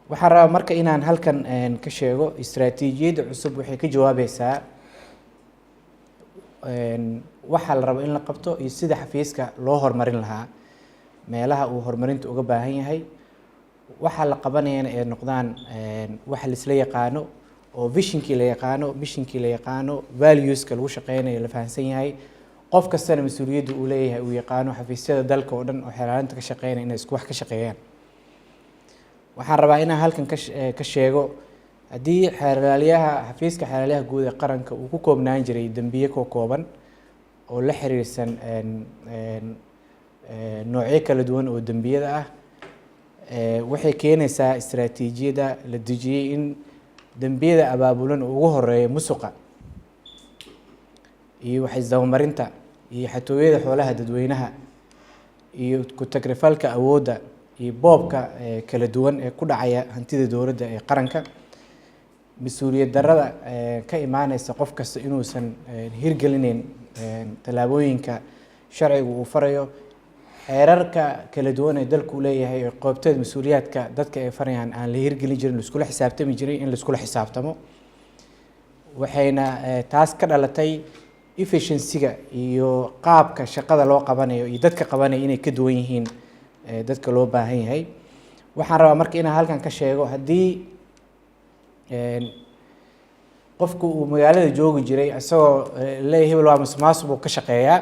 waxaan rabaa marka inaan halkan ka sheego istiraatiijiyadda cusub waxay ka jawaabaysaa waxa la rabo in la qabto iyo sida xafiiska loo horumarin lahaa meelaha uu horumarinta uga baahan yahay waxa la qabanayana ay noqdaan waxa la isla yaqaano oo visionkii la yaqaano missionkii la yaqaano valueska lagu shaqeynayo la fahansan yahay qof kastana mas'uuliyadda uu leeyahay uu yaqaano xafiisyada dalka oo dhan oo xeelaalinta ka shaqeynaya inay isku wax ka shaqeeyaan waxaan rabaa inaan halkan ka sheego haddii xafiiska xeelaliyaha guud ee qaranka uu ku koobnaan jiray dambiye ka kooban oo la xiriirsan noocyo kala duwan oo dambiyada ah waxay keenaysaa istiraatiijiyadda la dejiyey in dambiyada abaabulan oo ugu horeeya musuqa iyo waxisdabamarinta iyo xatooyada xoolaha dadweynaha iyo ku tagrifalka awoodda iyo boobka kala duwan ee ku dhacaya hantida dowladda ee qaranka mas-uuliyad darrada ka imaaneysa qof kasta inuusan hirgelinayn tallaabooyinka sharcigu uu farayo xeerarka kala duwan ee dalku leeyahay ee qoobteed mas-uuliyaadka dadka ay farayaan aan la hirgelin jirin laiskula xisaabtami jiray in laiskula xisaabtamo waxayna taas ka dhalatay efficiencyga iyo qaabka shaqada loo qabanayo iyo dadka qabanaya inay ka duwan yihiin dadka loo baahan yahay waxaan rabaa marka inaan halkan ka sheego haddii qofku uu magaalada joogi jiray isagoo leeyahay hebel waa musuqmaasuq buu ka shaqeeyaa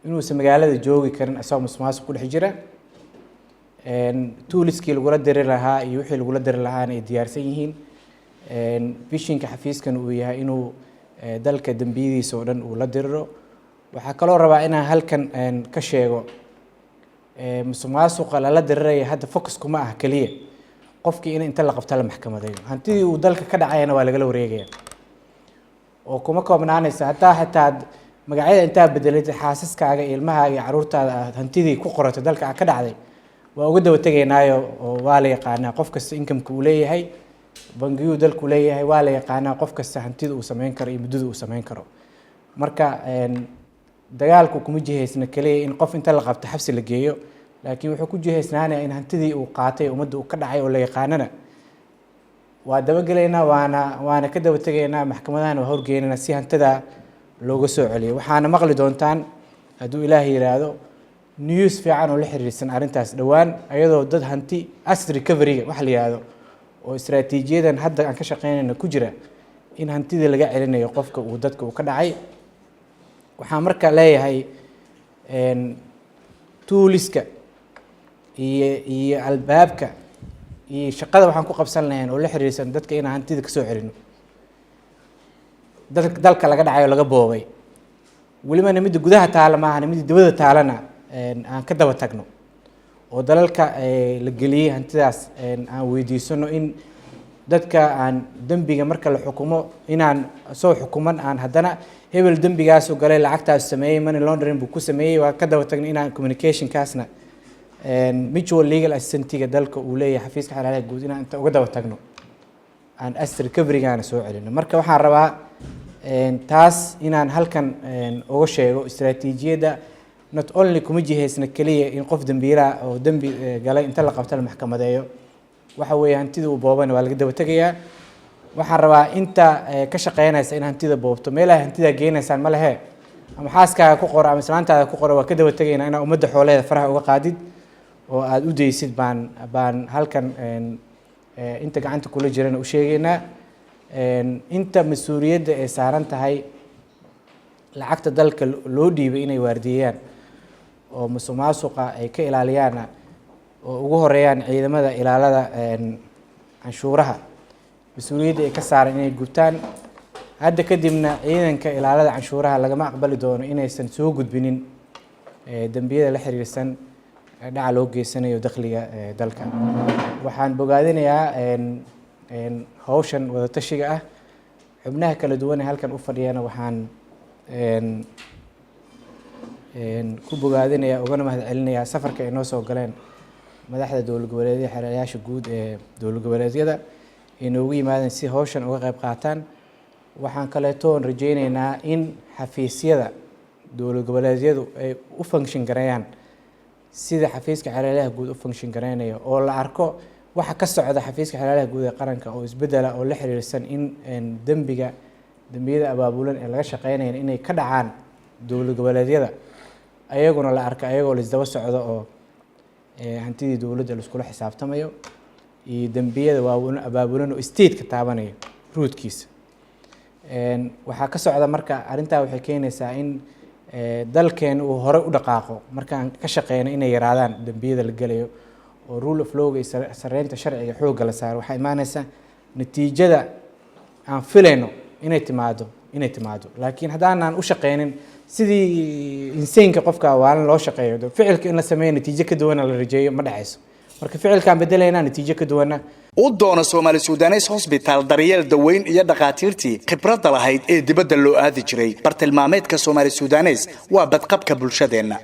inuusan magaalada joogi karin isagoo musuqmaasuq ku dhex jira tooliskii lagula diri lahaa iyo wixii lagula diri lahaana ay diyaarsan yihiin vishinka xafiiskan uu yahay inuu dalka dambiyadiisa oo dhan uu la diriro waxaa kaloo rabaa inaan halkan ka sheego musuqmaasuqa lala diriraya hadda focus kuma ah keliya qofkii in inta la qabta la maxkamadeeyo hantidii uu dalka ka dhacayana waa lagala wareegaya oo kuma koobnaanaysa hataa xitaa magacyada intaa bedelatay xaasaskaaga ilmahaaga iyo caruurtaada aad hantidii ku qoratay dalka ka dhacday waa uga daba tegaynaayo oo waa la yaqaanaa qof kasta inkamka uu leeyahay bangiyuu dalku leeyahay waa la yaqaanaa qof kasta hantida uu samayn karo iyo muddada uu samayn karo marka dagaalku kuma jihaysna kaliya in qof inta la qabto xabsi la geeyo laakiin wuxuu ku jihaysnaanaya in hantidii uu qaatay ummadda uu ka dhacay oo la yaqaanana waa dabagelaynaa waana ka daba tegaynaa maxkamadahana waa horgeynana si hantida looga soo celiyo waxaana maqli doontaan hadduu ilaahay yiraahdo news fiican oo la xiriirsan arrintaas dhowaan ayadoo dad hanti asset recovery wax la yiraahdo oo istiraatiijiyadan hadda aan ka shaqeynayna ku jira in hantida laga celinayo qofka uu dadka uu ka dhacay waxaan marka leeyahay tooliska iyo albaabka iyo shaqada waxaan ku qabsan lahayn oo la xiriirsan dadka inaan hantida ka soo celino dalka laga dhacay oo laga boobay welibana midda gudaha taala maahan midda dibadda taalana aan ka daba tagno oo dalalka la geliyey hantidaas aan weydiisano in dadka aan dembiga marka la xukumo inaan soo xukuman aan haddana hebel dembigaas u galay lacagtaas sameeyey money laundering buu ku sameeyey waa ka daba tagnay inaan communicationkaasna mutual legal assistance-ga dalka uu leeyahay xafiiska xeeladaha guud inaan inta uga daba tagno aan asset recovery-gaana soo celino marka waxaan rabaa taas inaan halkan uga sheego istiraatiijiyadda not only kuma jihaysna kaliya in qof dambiilaha oo dembi galay inta la qabta la maxkamadeeyo waxa weeye hantida uu boobana waa laga daba tegayaa waxaan rabaa inta ka shaqeynaysa in hantida boobto meelaha hantida geenaysaan ma lehe ama xaaskaaga ku qoro ama islaantaada ku qoro waa ka daba tegaynaa inaa ummadda xooleeda faraha uga qaadid oo aada u daysid baan halkan inta gacanta kula jirana u sheegaynaa inta mas-uuliyadda ay saaran tahay lacagta dalka loo dhiibay inay waardiyeeyaan oo musuqmaasuqa ay ka ilaaliyaana oo ugu horeeyaan ciidamada ilaalada canshuuraha mas-uuliyadda ay ka saaran inay gubtaan hadda kadibna ciidanka ilaalada canshuuraha lagama aqbali doono inaysan soo gudbinin dambiyada la xiriirsan dhaca loo geysanayo dakhliga dalka waxaan bogaadinayaa hawshan wadatashiga ah xubnaha kala duwan ee halkan u fadhiyana waxaan ku bogaadinayaa ugana mahad celinayaa safarka ay noo soo galeen madaxda dowlad goboleedyada xeeladayaasha guud ee dowlad goboleedyada ay noogu yimaadeen si hawshan uga qayb qaataan waxaan kaleetoon rajaynaynaa in xafiisyada dowlad goboleedyadu ay u function gareeyaan sida xafiiska xeeladaha guud u function gareynayo oo la arko waxa ka socda xafiiska xalaalaha guud ee qaranka oo isbedela oo la xiriirsan in dambiyada abaabulan ee laga shaqeynaya inay ka dhacaan dowlad goboleedyada ayaguna la arka ayagoo la isdaba socdo oo hantidii dowladda la isku xisaabtamayo iyo dambiyada abaabulan oo state ka taabanayo roodkiisa waxa ka socda marka arintaa waxay keenaysaa in dalkeen uu hore u dhaqaaqo markaan ka shaqeynay inay yaraadaan dambiyada la galayo oo rule of law iyo sareynta sharciga xoogga la saaro waxay imaanaysaa natiijada aan filayno inay timaado laakiin haddaanan u shaqeynin sidii insane-ka qofka waalan loo shaqeeyo ficilka in la sameeyo natiijo ka duwan la rajeeyo ma dhacayso marka ficilkaan bedelaynaa natiijo ka duwana u doono Somali Sudanes Hospital daryeel daweyn iyo dhaqaatiirtii khibradda lahayd ee dibadda loo aadi jiray bartilmaameedka Somali Sudanes waa badqabka bulshadeena.